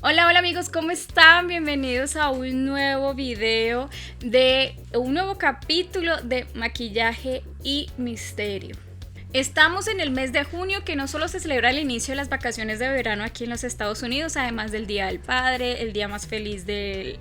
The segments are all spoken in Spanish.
Hola, hola amigos, ¿cómo están? Bienvenidos a un nuevo video de un nuevo capítulo de maquillaje y misterio. Estamos en el mes de junio, que no solo se celebra el inicio de las vacaciones de verano aquí en los Estados Unidos, además del Día del Padre, el día más feliz del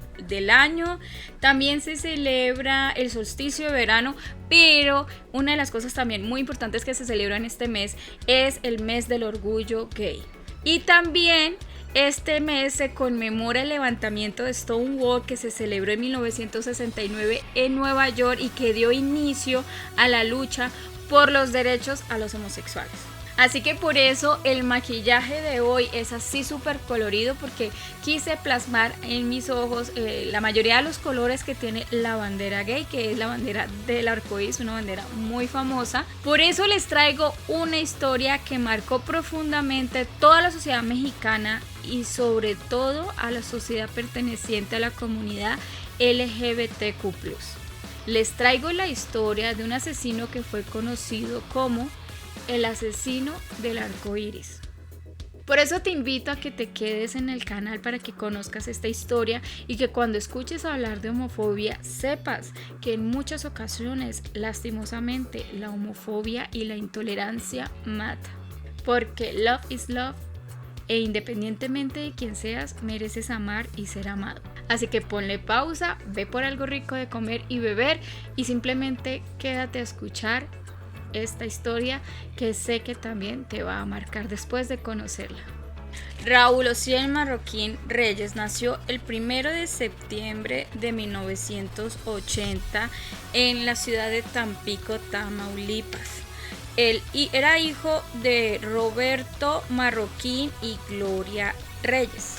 año, también se celebra el solsticio de verano, pero una de las cosas también muy importantes que se celebra en este mes es el mes del orgullo gay. Y también este mes se conmemora el levantamiento de Stonewall, que se celebró en 1969 en Nueva York y que dio inicio a la lucha por los derechos a los homosexuales. Así que por eso el maquillaje de hoy es así súper colorido, porque quise plasmar en mis ojos la mayoría de los colores que tiene la bandera gay, que es la bandera del arcoíris, una bandera muy famosa. Por eso les traigo una historia que marcó profundamente toda la sociedad mexicana y sobre todo a la sociedad perteneciente a la comunidad LGBTQ+. Les traigo la historia de un asesino que fue conocido como el asesino del arco iris. Por eso te invito a que te quedes en el canal para que conozcas esta historia y que cuando escuches hablar de homofobia sepas que en muchas ocasiones, lastimosamente, la homofobia y la intolerancia mata. Porque love is love, e independientemente de quién seas, mereces amar y ser amado. Así que ponle pausa, ve por algo rico de comer y beber y simplemente quédate a escuchar esta historia, que sé que también te va a marcar después de conocerla. Raúl Ociel Marroquín Reyes nació el 1 de septiembre de 1980 en la ciudad de Tampico, Tamaulipas. Él era hijo de Roberto Marroquín y Gloria Reyes.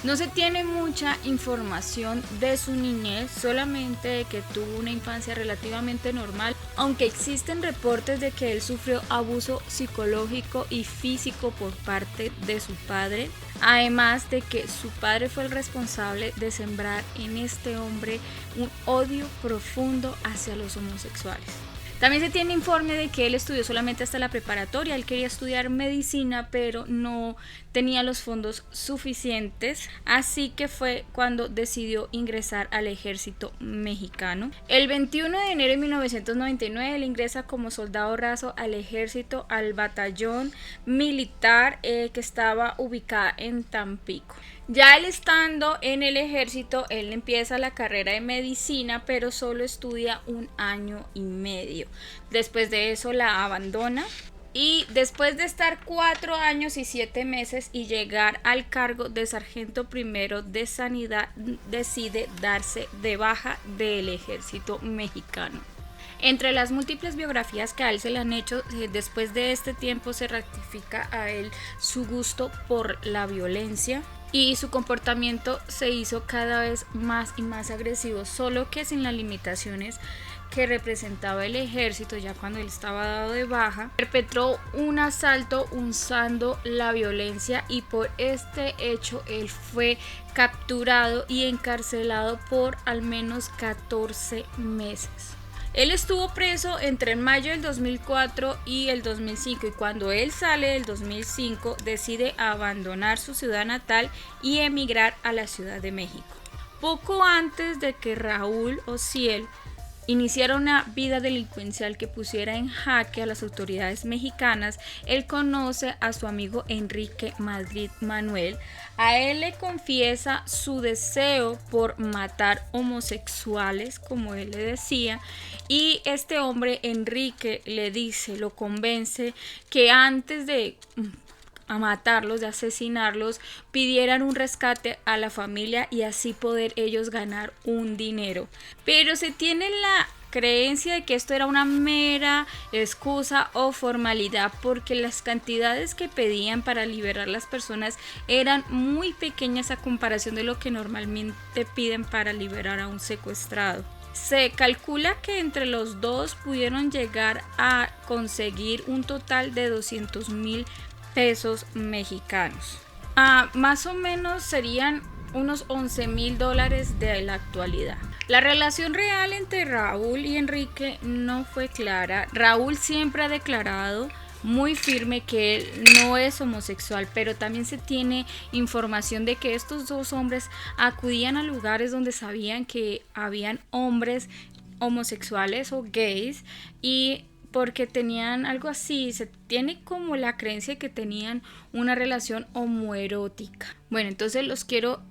No se tiene mucha información de su niñez, solamente de que tuvo una infancia relativamente normal, aunque existen reportes de que él sufrió abuso psicológico y físico por parte de su padre, además de que su padre fue el responsable de sembrar en este hombre un odio profundo hacia los homosexuales. También se tiene informe de que él estudió solamente hasta la preparatoria. Él quería estudiar medicina, pero no tenía los fondos suficientes, así que fue cuando decidió ingresar al ejército mexicano. El 21 de enero de 1999 él ingresa como soldado raso al ejército, al batallón militar que estaba ubicada en Tampico. Ya él estando en el ejército, él empieza la carrera de medicina, pero solo estudia 1 año y medio. Después de eso la abandona y después de estar 4 años y 7 meses y llegar al cargo de sargento primero de sanidad, decide darse de baja del ejército mexicano. Entre las múltiples biografías que a él se le han hecho, después de este tiempo se ratifica a él su gusto por la violencia y su comportamiento se hizo cada vez más y más agresivo, solo que sin las limitaciones que representaba el ejército. Ya cuando él estaba dado de baja, perpetró un asalto usando la violencia y por este hecho él fue capturado y encarcelado por al menos 14 meses. Él estuvo preso entre mayo del 2004 y el 2005 y cuando él sale del 2005 decide abandonar su ciudad natal y emigrar a la Ciudad de México. Poco antes de que Raúl Ociel iniciara una vida delincuencial que pusiera en jaque a las autoridades mexicanas, él conoce a su amigo Enrique Madrid Manuel. A él le confiesa su deseo por matar homosexuales, como él le decía, y este hombre, Enrique, le dice, lo convence que antes de matarlos, de asesinarlos, pidieran un rescate a la familia y así poder ellos ganar un dinero. Pero se tiene la creencia de que esto era una mera excusa o formalidad, porque las cantidades que pedían para liberar las personas eran muy pequeñas a comparación de lo que normalmente piden para liberar a un secuestrado. Se calcula que entre los dos pudieron llegar a conseguir un total de 200,000 pesos mexicanos. Más o menos serían unos $11,000 de la actualidad. La relación real entre Raúl y Enrique no fue clara. Raúl siempre ha declarado muy firme que él no es homosexual, pero también se tiene información de que estos dos hombres acudían a lugares donde sabían que habían hombres homosexuales o gays, y porque tenían algo así, se tiene como la creencia que tenían una relación homoerótica. Bueno, entonces los quiero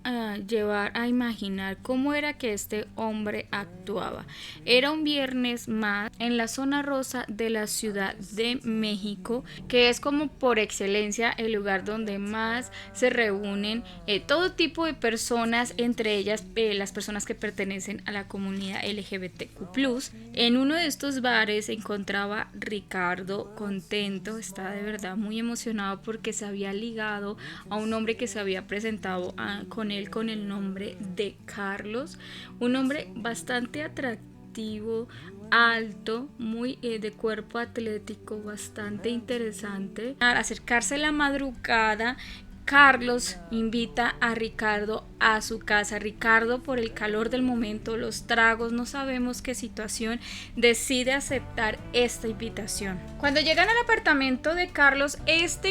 llevar a imaginar cómo era que este hombre actuaba. Era un viernes más en la zona rosa de la Ciudad de México, que es como por excelencia el lugar donde más se reúnen todo tipo de personas, entre ellas las personas que pertenecen a la comunidad LGBTQ+. En uno de estos bares se encontraba Ricardo contento, estaba de verdad muy emocionado porque se había ligado a un hombre que se había presentado con él con el nombre de Carlos, un hombre bastante atractivo, alto, muy de cuerpo atlético, bastante interesante. Al acercarse la madrugada, Carlos invita a Ricardo a su casa. Ricardo, por el calor del momento, los tragos, no sabemos qué situación, decide aceptar esta invitación. Cuando llegan al apartamento de Carlos,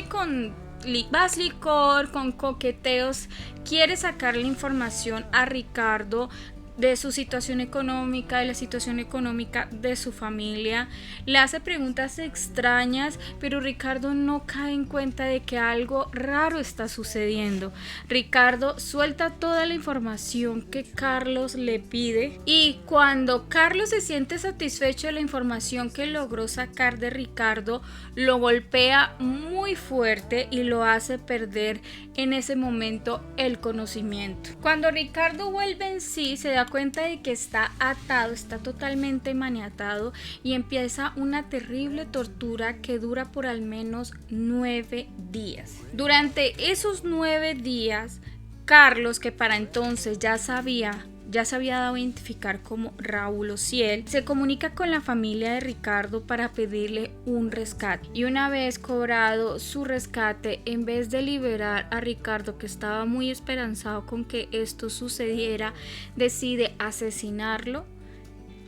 con más licor, con coqueteos, quiere sacarle información a Ricardo de su situación económica, de la situación económica de su familia. Le hace preguntas extrañas, pero Ricardo no cae en cuenta de que algo raro está sucediendo. Ricardo suelta toda la información que Carlos le pide, y cuando Carlos se siente satisfecho de la información que logró sacar de Ricardo, lo golpea muy fuerte y lo hace perder en ese momento el conocimiento. Cuando Ricardo vuelve en sí, se da cuenta de que está atado, está totalmente maniatado, y empieza una terrible tortura que dura por al menos 9 días. Durante esos 9 días, Carlos, que para entonces ya se había dado a identificar como Raúl Ociel, se comunica con la familia de Ricardo para pedirle un rescate. Y una vez cobrado su rescate, en vez de liberar a Ricardo, que estaba muy esperanzado con que esto sucediera, decide asesinarlo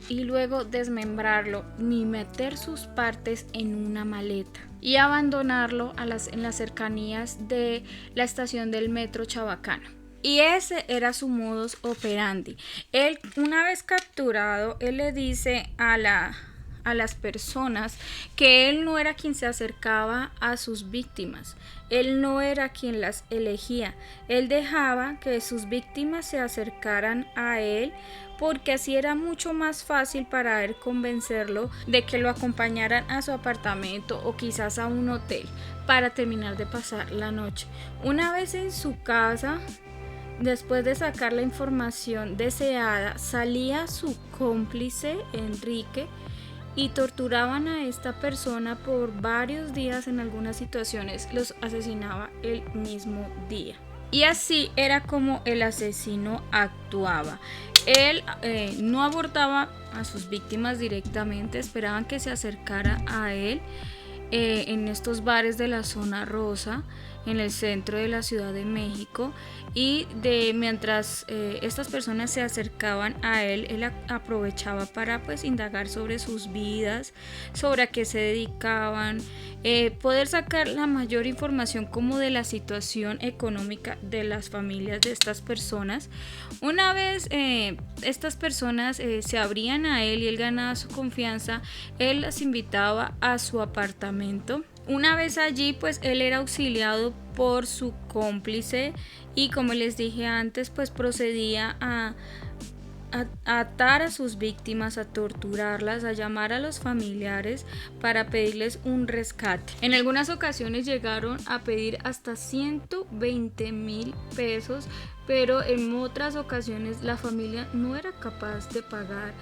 y luego desmembrarlo, ni meter sus partes en una maleta y abandonarlo en las cercanías de la estación del metro Chabacano. Y ese era su modus operandi. Él, una vez capturado, él le dice a las personas que él no era quien se acercaba a sus víctimas. Él no era quien las elegía. Él dejaba que sus víctimas se acercaran a él, porque así era mucho más fácil para él convencerlo de que lo acompañaran a su apartamento o quizás a un hotel para terminar de pasar la noche. Una vez en su casa, después de sacar la información deseada, salía su cómplice, Enrique, y torturaban a esta persona por varios días. En algunas situaciones los asesinaba el mismo día. Y así era como el asesino actuaba. Él no abordaba a sus víctimas directamente, esperaban que se acercara a él en estos bares de la zona rosa, en el centro de la Ciudad de México, y mientras estas personas se acercaban a él, él aprovechaba para indagar sobre sus vidas, sobre a qué se dedicaban, poder sacar la mayor información como de la situación económica de las familias de estas personas. Una vez estas personas se abrían a él y él ganaba su confianza, él las invitaba a su apartamento. Una vez allí, él era auxiliado por su cómplice, y como les dije antes, procedía a atar a sus víctimas, a torturarlas, a llamar a los familiares para pedirles un rescate. En algunas ocasiones llegaron a pedir hasta 120,000 pesos, pero en otras ocasiones la familia no era capaz de pagar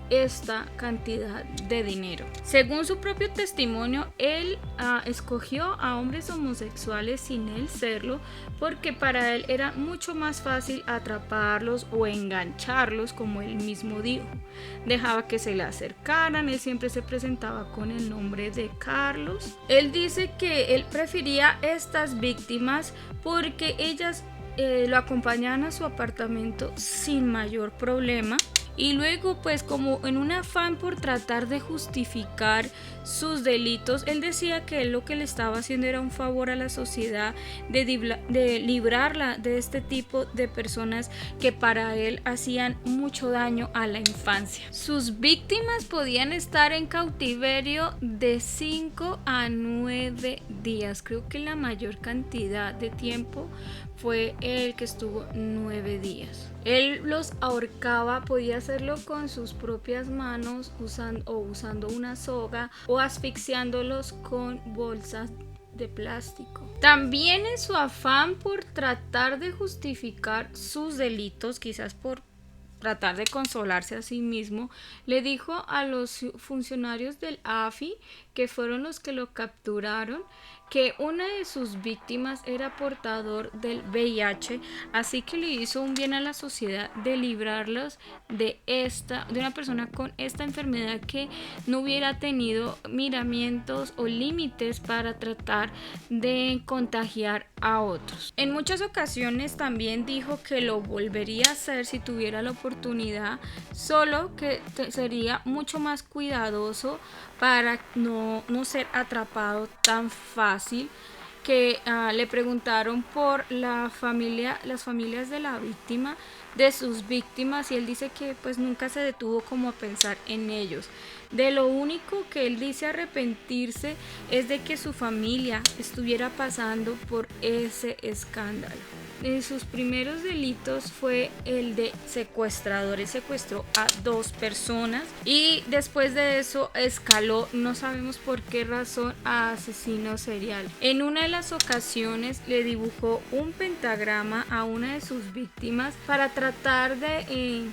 esta cantidad de dinero. Según su propio testimonio, él escogió a hombres homosexuales sin él serlo, porque para él era mucho más fácil atraparlos o engancharlos, como él mismo dijo. Dejaba que se le acercaran, él siempre se presentaba con el nombre de Carlos. Él dice que él prefería estas víctimas porque ellas lo acompañaban a su apartamento sin mayor problema, y luego pues como en un afán por tratar de justificar sus delitos, él decía que él lo que le estaba haciendo era un favor a la sociedad de librarla de este tipo de personas que para él hacían mucho daño a la infancia. Sus víctimas podían estar en cautiverio de 5 a 9 días. Creo que la mayor cantidad de tiempo fue el que estuvo 9 días. Él los ahorcaba, podía hacerlo con sus propias manos usando una soga o asfixiándolos con bolsas de plástico. También en su afán por tratar de justificar sus delitos, quizás por tratar de consolarse a sí mismo, le dijo a los funcionarios del AFI, que fueron los que lo capturaron, que una de sus víctimas era portador del VIH, así que le hizo un bien a la sociedad de librarlos de una persona con esta enfermedad que no hubiera tenido miramientos o límites para tratar de contagiar a otros. En muchas ocasiones también dijo que lo volvería a hacer si tuviera la oportunidad, solo que sería mucho más cuidadoso para no ser atrapado tan fácil. Que le preguntaron por las familias de la víctima, de sus víctimas, y él dice que pues nunca se detuvo como a pensar en ellos. De lo único que él dice arrepentirse es de que su familia estuviera pasando por ese escándalo. En sus primeros delitos fue el de secuestrador. Él secuestró a 2 personas y después de eso escaló, no sabemos por qué razón, a asesino serial. En una de las ocasiones le dibujó un pentagrama a una de sus víctimas para tratar de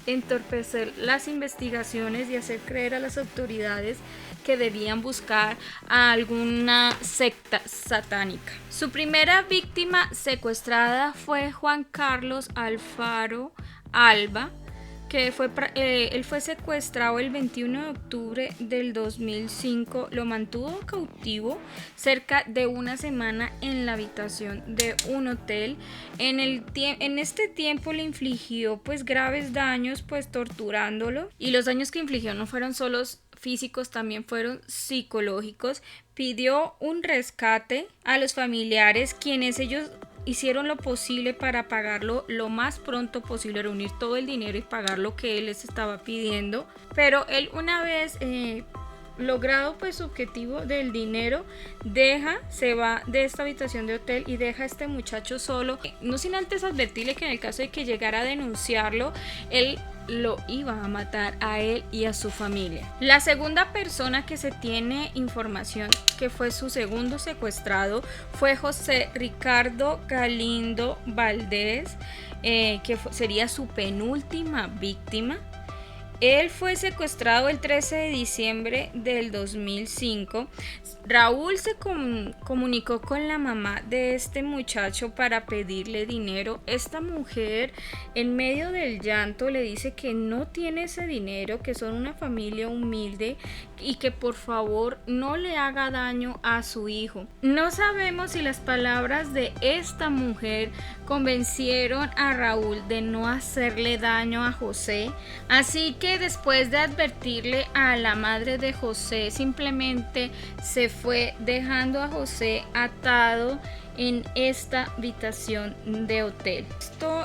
entorpecer las investigaciones y hacer creer a las autoridades que debían buscar a alguna secta satánica. Su primera víctima secuestrada fue Juan Carlos Alfaro Alba, que él fue secuestrado el 21 de octubre del 2005, lo mantuvo cautivo cerca de una semana en la habitación de un hotel. En este tiempo le infligió pues graves daños, pues torturándolo, y los daños que infligió no fueron solo físicos, también fueron psicológicos. Pidió un rescate a los familiares, quienes ellos hicieron lo posible para pagarlo lo más pronto posible, reunir todo el dinero y pagar lo que él les estaba pidiendo. Pero él, una vez logrado pues su objetivo del dinero, se va de esta habitación de hotel y deja a este muchacho solo, no sin antes advertirle que en el caso de que llegara a denunciarlo, él lo iba a matar a él y a su familia. La segunda persona que se tiene información que fue su segundo secuestrado fue José Ricardo Galindo Valdés, que sería su penúltima víctima. Él fue secuestrado el 13 de diciembre del 2005. Raúl se comunicó con la mamá de este muchacho para pedirle dinero. Esta mujer, en medio del llanto, le dice que no tiene ese dinero, que son una familia humilde y que por favor no le haga daño a su hijo. No sabemos si las palabras de esta mujer convencieron a Raúl de no hacerle daño a José, así que después de advertirle a la madre de José, simplemente se fue, dejando a José atado en esta habitación de hotel.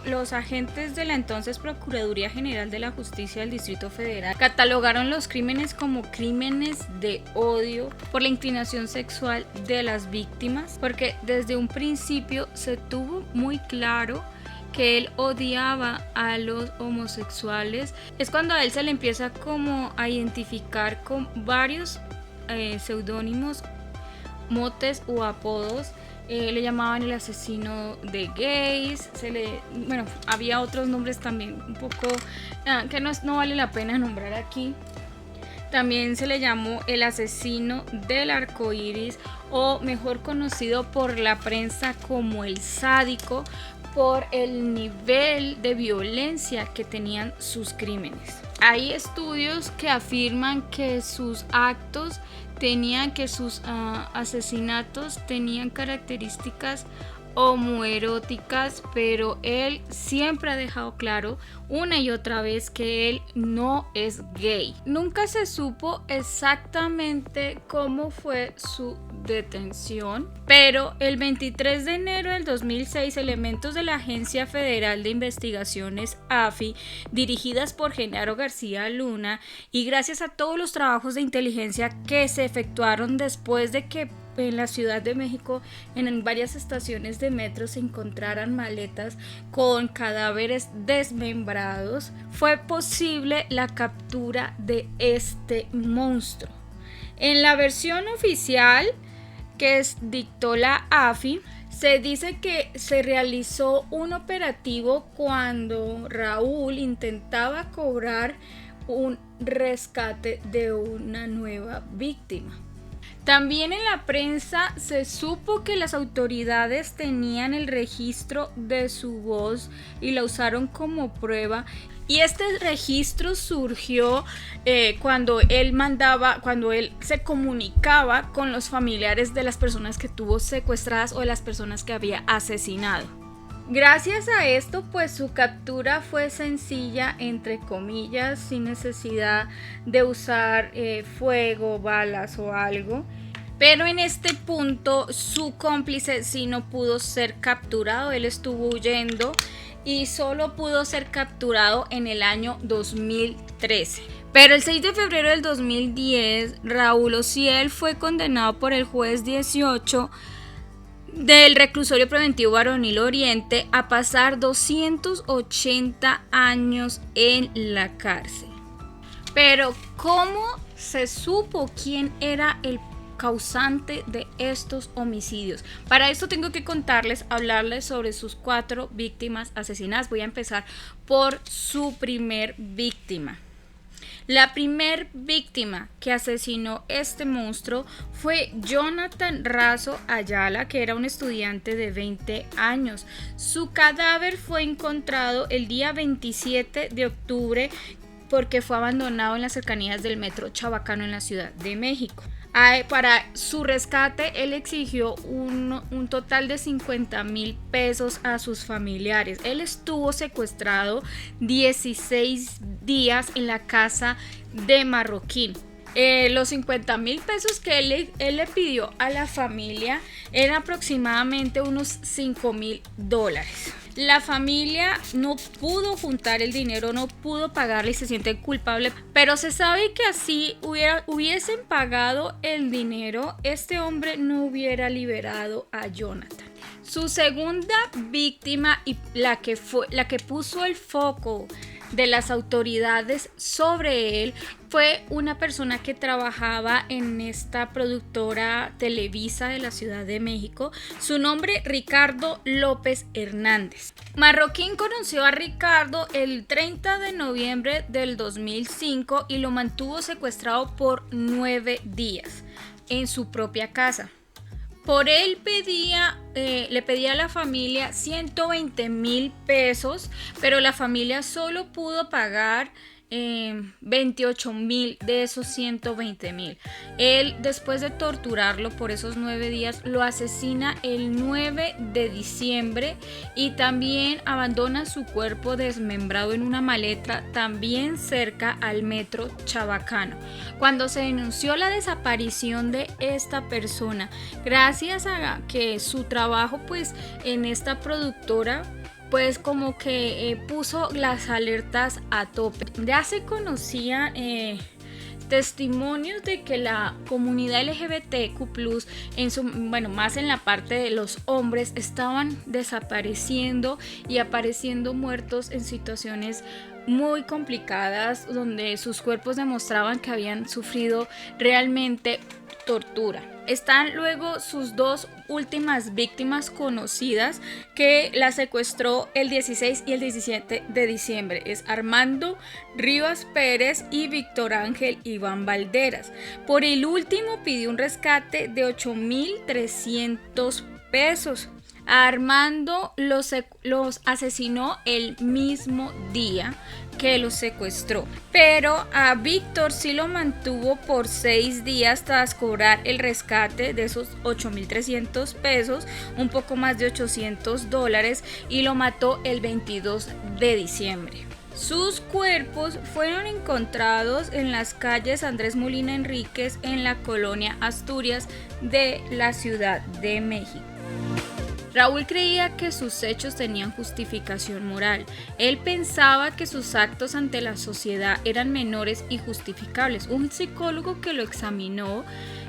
Los agentes de la entonces Procuraduría General de la Justicia del Distrito Federal catalogaron los crímenes como crímenes de odio por la inclinación sexual de las víctimas, porque desde un principio se tuvo muy claro que él odiaba a los homosexuales. Es cuando a él se le empieza como a identificar con varios seudónimos, motes o apodos. Le llamaban el asesino de gays, había otros nombres también un poco que no vale la pena nombrar aquí. También se le llamó el asesino del arco iris, o mejor conocido por la prensa como el sádico, por el nivel de violencia que tenían sus crímenes. Hay estudios que afirman que sus asesinatos tenían características homoeróticas, pero él siempre ha dejado claro una y otra vez que él no es gay. Nunca se supo exactamente cómo fue su detención, pero el 23 de enero del 2006 elementos de la Agencia Federal de Investigaciones AFI, dirigidas por Genaro García Luna, y gracias a todos los trabajos de inteligencia que se efectuaron después de que en la Ciudad de México en varias estaciones de metro se encontraran maletas con cadáveres desmembrados, fue posible la captura de este monstruo. En la versión oficial que dictó la AFI, se dice que se realizó un operativo cuando Raúl intentaba cobrar un rescate de una nueva víctima. También en la prensa se supo que las autoridades tenían el registro de su voz y la usaron como prueba. Y este registro surgió cuando él se comunicaba con los familiares de las personas que tuvo secuestradas o de las personas que había asesinado. Gracias a esto, pues su captura fue sencilla, entre comillas, sin necesidad de usar fuego, balas o algo. Pero en este punto su cómplice sí no pudo ser capturado, él estuvo huyendo y solo pudo ser capturado en el año 2013. Pero el 6 de febrero del 2010, Raúl Ociel fue condenado por el juez 18 del Reclusorio Preventivo Varonil Oriente a pasar 280 años en la cárcel. Pero ¿cómo se supo quién era el causante de estos homicidios? Para esto tengo que hablarles sobre sus 4 víctimas asesinadas. Voy a empezar por su primer víctima. La primer víctima que asesinó este monstruo fue Jonathan Razo Ayala, que era un estudiante de 20 años. Su cadáver fue encontrado el día 27 de octubre porque fue abandonado en las cercanías del metro Chabacano en la Ciudad de México. Para su rescate, él exigió un total de 50,000 pesos a sus familiares. Él estuvo secuestrado 16 días en la casa de Marroquín. Los 50,000 pesos que él le pidió a la familia eran aproximadamente unos $5,000. La familia no pudo juntar el dinero, no pudo pagarle y se siente culpable, pero se sabe que así hubiesen pagado el dinero, este hombre no hubiera liberado a Jonathan. Su segunda víctima y la que puso el foco de las autoridades sobre él fue una persona que trabajaba en esta productora Televisa de la Ciudad de México. Su nombre, Ricardo López Hernández. Marroquín conoció a Ricardo el 30 de noviembre del 2005 y lo mantuvo secuestrado por 9 días en su propia casa. Por él le pedía a la familia 120,000 pesos, pero la familia solo pudo pagar 28,000 de esos 120,000. Él, después de torturarlo por esos 9 días, lo asesina el 9 de diciembre y también abandona su cuerpo desmembrado en una maleta también cerca al metro Chabacano. Cuando se denunció la desaparición de esta persona, gracias a que su trabajo pues en esta productora pues como que puso las alertas a tope. Ya se conocían testimonios de que la comunidad LGBTQ+, más en la parte de los hombres, estaban desapareciendo y apareciendo muertos en situaciones muy complicadas, donde sus cuerpos demostraban que habían sufrido realmente tortura. Están luego sus 2 últimas víctimas conocidas que la secuestró el 16 y el 17 de diciembre. Es Armando Rivas Pérez y Víctor Ángel Iván Valderas. Por el último pidió un rescate de 8,300 pesos. Armando los asesinó el mismo día que los secuestró, pero a Víctor sí lo mantuvo por 6 días tras cobrar el rescate de esos 8.300 pesos, un poco más de $800, y lo mató el 22 de diciembre. Sus cuerpos fueron encontrados en las calles Andrés Molina Enríquez en la colonia Asturias de la Ciudad de México. Raúl creía que sus hechos tenían justificación moral. Él pensaba que sus actos ante la sociedad eran menores y justificables. Un psicólogo que lo examinó,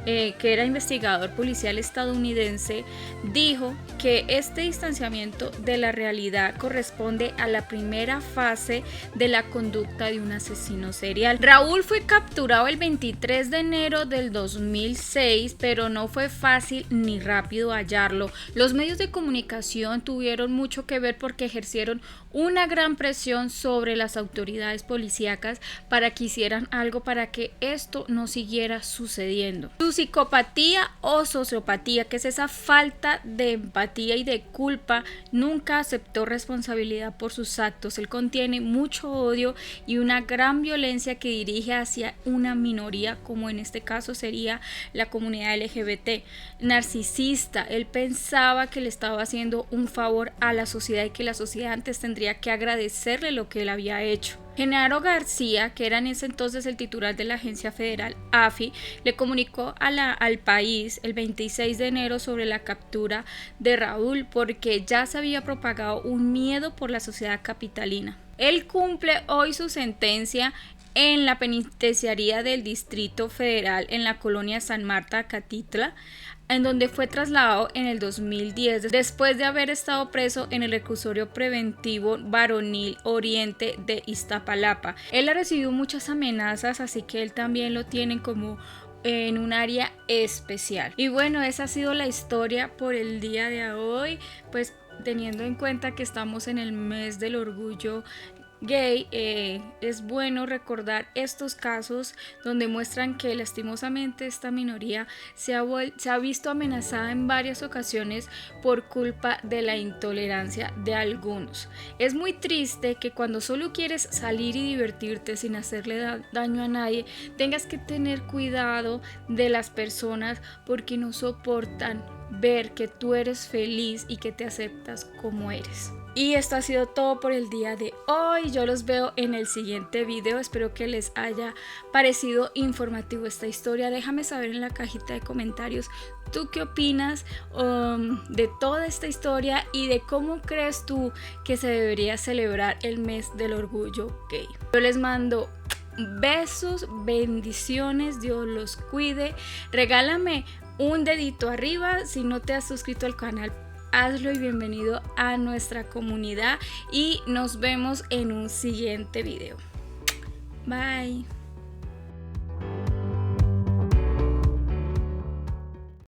que era investigador policial estadounidense, dijo que este distanciamiento de la realidad corresponde a la primera fase de la conducta de un asesino serial. Raúl fue capturado el 23 de enero del 2006, pero no fue fácil ni rápido hallarlo. Los medios de comunicación tuvieron mucho que ver porque ejercieron una gran presión sobre las autoridades policíacas para que hicieran algo para que esto no siguiera sucediendo. Su psicopatía o sociopatía, que es esa falta de empatía y de culpa, nunca aceptó responsabilidad por sus actos. Él contiene mucho odio y una gran violencia que dirige hacia una minoría, como en este caso sería la comunidad LGBT. Narcisista, él pensaba que le estaba haciendo un favor a la sociedad y que la sociedad antes tendría que agradecerle lo que él había hecho. Genaro García, que era en ese entonces el titular de la agencia federal AFI, le comunicó al país el 26 de enero sobre la captura de Raúl porque ya se había propagado un miedo por la sociedad capitalina. Él cumple hoy su sentencia en la penitenciaría del Distrito Federal en la colonia San Marta, Catitla, en donde fue trasladado en el 2010 después de haber estado preso en el reclusorio preventivo varonil Oriente de Iztapalapa. Él ha recibido muchas amenazas, así que él también lo tienen como en un área especial. Y bueno, esa ha sido la historia por el día de hoy, pues teniendo en cuenta que estamos en el mes del orgullo gay, es bueno recordar estos casos donde muestran que lastimosamente esta minoría se ha visto amenazada en varias ocasiones por culpa de la intolerancia de algunos. Es muy triste que cuando solo quieres salir y divertirte sin hacerle daño a nadie, tengas que tener cuidado de las personas porque no soportan ver que tú eres feliz y que te aceptas como eres. Y esto ha sido todo por el día de hoy. Yo los veo en el siguiente video. Espero que les haya parecido informativo esta historia. Déjame saber en la cajita de comentarios tú qué opinas de toda esta historia y de cómo crees tú que se debería celebrar el mes del orgullo gay. Yo les mando besos, bendiciones, Dios los cuide. Regálame un dedito arriba si no te has suscrito al canal. Hazlo y bienvenido a nuestra comunidad y nos vemos en un siguiente video. Bye.